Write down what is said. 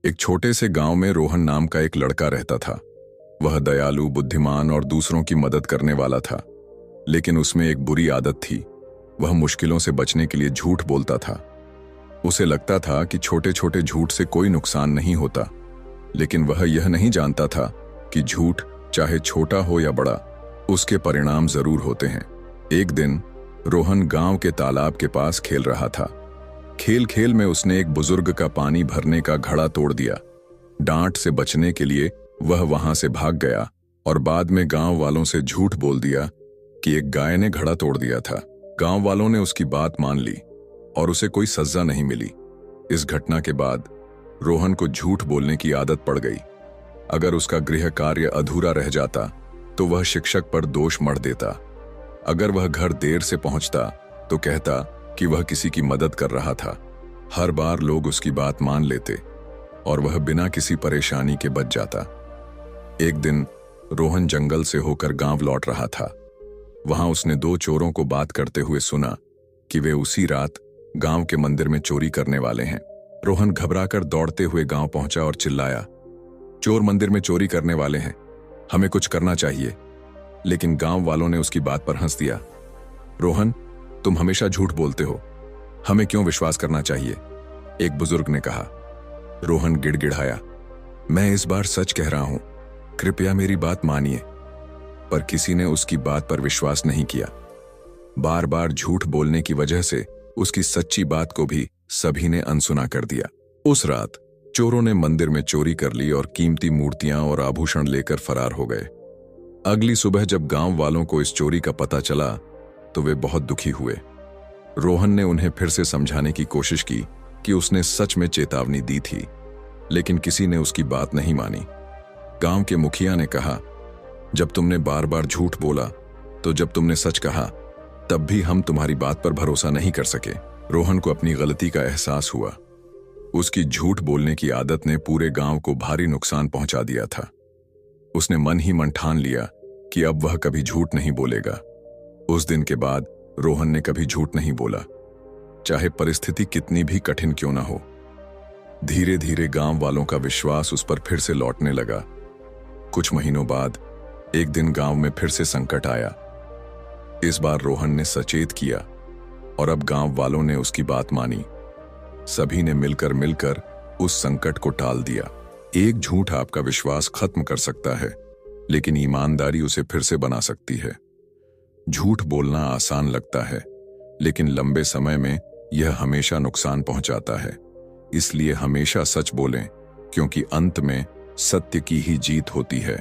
एक छोटे से गांव में रोहन नाम का एक लड़का रहता था। वह दयालु, बुद्धिमान और दूसरों की मदद करने वाला था। लेकिन उसमें एक बुरी आदत थी। वह मुश्किलों से बचने के लिए झूठ बोलता था। उसे लगता था कि छोटे छोटे झूठ से कोई नुकसान नहीं होता, लेकिन वह यह नहीं जानता था कि झूठ चाहे छोटा हो या बड़ा, उसके परिणाम जरूर होते हैं। एक दिन रोहन गांव के तालाब के पास खेल रहा था। खेल खेल में उसने एक बुजुर्ग का पानी भरने का घड़ा तोड़ दिया। डांट से बचने के लिए वह वहां से भाग गया और बाद में गांव वालों से झूठ बोल दिया कि एक गाय ने घड़ा तोड़ दिया था। गांव वालों ने उसकी बात मान ली और उसे कोई सजा नहीं मिली। इस घटना के बाद रोहन को झूठ बोलने की आदत पड़ गई। अगर उसका गृह कार्य अधूरा रह जाता तो वह शिक्षक पर दोष मढ़ देता। अगर वह घर देर से पहुंचता तो कहता कि वह किसी की मदद कर रहा था। हर बार लोग उसकी बात मान लेते और वह बिना किसी परेशानी के बच जाता। एक दिन रोहन जंगल से होकर गांव लौट रहा था। वहां उसने दो चोरों को बात करते हुए सुना कि वे उसी रात गांव के मंदिर में चोरी करने वाले हैं। रोहन घबराकर दौड़ते हुए गांव पहुंचा और चिल्लाया, चोर मंदिर में चोरी करने वाले हैं, हमें कुछ करना चाहिए। लेकिन गांव वालों ने उसकी बात पर हंस दिया। रोहन, तुम हमेशा झूठ बोलते हो, हमें क्यों विश्वास करना चाहिए? एक बुजुर्ग ने कहा। रोहन गिड़गिड़ाया, मैं इस बार सच कह रहा हूं, कृपया मेरी बात मानिए। पर किसी ने उसकी बात पर विश्वास नहीं किया। बार बार झूठ बोलने की वजह से उसकी सच्ची बात को भी सभी ने अनसुना कर दिया। उस रात चोरों ने मंदिर में चोरी कर ली और कीमती मूर्तियां और आभूषण लेकर फरार हो गए। अगली सुबह जब गांव वालों को इस चोरी का पता चला तो वे बहुत दुखी हुए। रोहन ने उन्हें फिर से समझाने की कोशिश की कि उसने सच में चेतावनी दी थी, लेकिन किसी ने उसकी बात नहीं मानी। गांव के मुखिया ने कहा, जब तुमने बार बार झूठ बोला तो जब तुमने सच कहा तब भी हम तुम्हारी बात पर भरोसा नहीं कर सके। रोहन को अपनी गलती का एहसास हुआ। उसकी झूठ बोलने की आदत ने पूरे गांव को भारी नुकसान पहुंचा दिया था। उसने मन ही मन ठान लिया कि अब वह कभी झूठ नहीं बोलेगा। उस दिन के बाद रोहन ने कभी झूठ नहीं बोला, चाहे परिस्थिति कितनी भी कठिन क्यों ना हो। धीरे धीरे गांव वालों का विश्वास उस पर फिर से लौटने लगा। कुछ महीनों बाद एक दिन गांव में फिर से संकट आया। इस बार रोहन ने सचेत किया और अब गांव वालों ने उसकी बात मानी। सभी ने मिलकर उस संकट को टाल दिया। एक झूठ आपका विश्वास खत्म कर सकता है, लेकिन ईमानदारी उसे फिर से बना सकती है। झूठ बोलना आसान लगता है, लेकिन लंबे समय में यह हमेशा नुकसान पहुंचाता है। इसलिए हमेशा सच बोलें, क्योंकि अंत में सत्य की ही जीत होती है।